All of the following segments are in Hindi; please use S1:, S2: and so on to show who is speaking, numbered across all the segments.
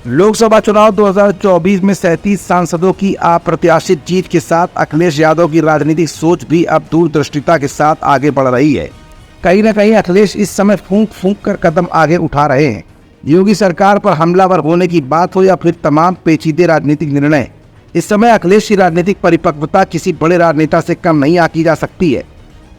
S1: लोकसभा चुनाव 2024 में 37 सांसदों की अप्रत्याशित जीत के साथ अखिलेश यादव की राजनीतिक सोच भी अब दूरदृष्टिता के साथ आगे बढ़ रही है। कहीं न कहीं अखिलेश इस समय फूंक फूंक कर कदम आगे उठा रहे हैं। योगी सरकार पर हमलावर होने की बात हो या फिर तमाम पेचीदे राजनीतिक निर्णय, इस समय अखिलेश की राजनीतिक परिपक्वता किसी बड़े राजनेता से कम नहीं आंकी जा सकती है।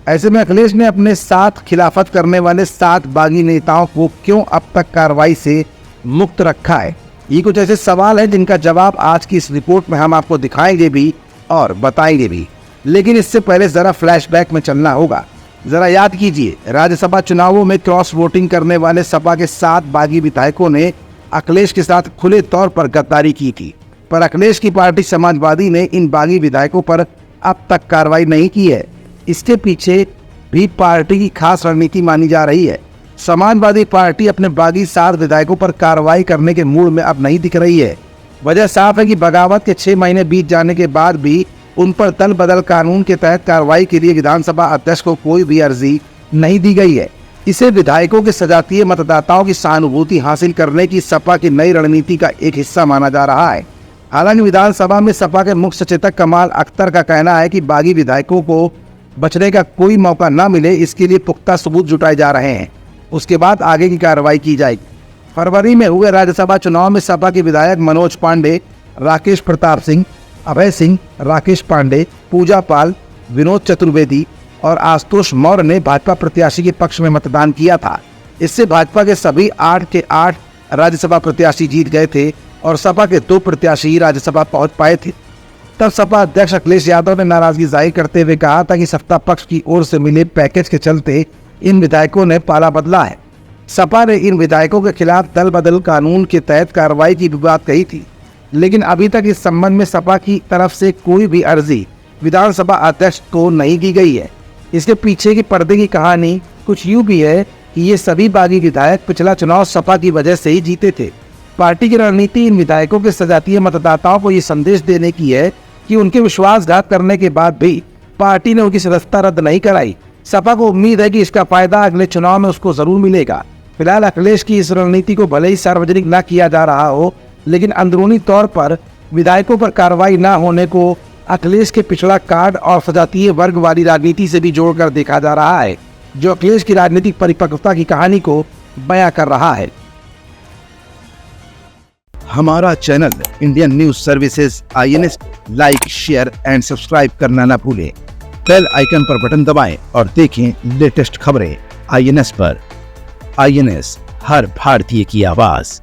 S1: ऐसे में अखिलेश ने अपने साथ खिलाफत करने वाले 7 बागी नेताओं को क्यों अब तक कार्रवाई से मुक्त रखा है, ये कुछ ऐसे सवाल हैं जिनका जवाब आज की इस रिपोर्ट में हम आपको दिखाएंगे भी और बताएंगे भी। लेकिन इससे पहले जरा फ्लैशबैक में चलना होगा। जरा याद कीजिए, राज्यसभा चुनावों में क्रॉस वोटिंग करने वाले सपा के 7 बागी विधायकों ने अखिलेश के साथ खुले तौर पर गद्दारी की थी, पर अखिलेश की पार्टी समाजवादी ने इन बागी विधायकों पर अब तक कार्रवाई नहीं की है। इसके पीछे भी पार्टी की खास रणनीति मानी जा रही है। समाजवादी पार्टी अपने बागी 7 विधायकों पर कार्रवाई करने के मूड में अब नहीं दिख रही है। वजह साफ है कि बगावत के 6 महीने बीत जाने के बाद भी उन पर दल बदल कानून के तहत कार्रवाई के लिए विधानसभा अध्यक्ष को कोई भी अर्जी नहीं दी गई है। इसे विधायकों के सजातीय मतदाताओं की सहानुभूति हासिल करने की सपा की नई रणनीति का एक हिस्सा माना जा रहा है। हालांकि विधानसभा में सपा के मुख्य सचेतक कमाल अख्तर का कहना है कि बागी विधायकों को बचने का कोई मौका न मिले, इसके लिए पुख्ता सबूत जुटाए जा रहे हैं। उसके बाद आगे की कार्रवाई की जाएगी। फरवरी में हुए राज्यसभा चुनाव में सपा के विधायक मनोज पांडे, राकेश प्रताप सिंह, अभय सिंह, राकेश पांडे, पूजा पाल, विनोद चतुर्वेदी और आशुतोष मौर्य ने भाजपा प्रत्याशी के पक्ष में मतदान किया था। इससे भाजपा के सभी 8 के 8 राज्यसभा प्रत्याशी जीत गए थे और सपा के 2 प्रत्याशी राज्यसभा पहुंच पाए थे। तब सपा अध्यक्ष अखिलेश यादव ने नाराजगी जाहिर करते हुए कहा था कि सत्ता पक्ष की ओर से मिले पैकेज के चलते इन विधायकों ने पाला बदला है। सपा ने इन विधायकों के खिलाफ दल बदल कानून के तहत कार्रवाई की भी बात कही थी, लेकिन अभी तक इस संबंध में सपा की तरफ से कोई भी अर्जी विधानसभा अध्यक्ष को नहीं दी गई है। इसके पीछे की पर्दे की कहानी कुछ यूं भी है कि ये सभी बागी विधायक पिछला चुनाव सपा की वजह से ही जीते थे। पार्टी की रणनीति इन विधायकों के सजातीय मतदाताओं को ये संदेश देने की है कि उनके विश्वासघात करने के बाद भी पार्टी ने उनकी सदस्यता रद्द नहीं कराई। सपा को उम्मीद है कि इसका फायदा अगले चुनाव में उसको जरूर मिलेगा। फिलहाल अखिलेश की इस रणनीति को भले ही सार्वजनिक न किया जा रहा हो, लेकिन अंदरूनी तौर पर विधायकों पर कार्रवाई न होने को अखिलेश के पिछड़ा कार्ड और सजातीय वर्ग वाली राजनीति से भी जोड़कर देखा जा रहा है, जो अखिलेश की राजनीतिक परिपक्वता की कहानी को बयां कर रहा है। हमारा channel Indian news services INS like, share and subscribe करना न भूलें। बेल आइकन पर बटन दबाएं और देखें लेटेस्ट खबरें INS पर। INS, हर भारतीय की आवाज।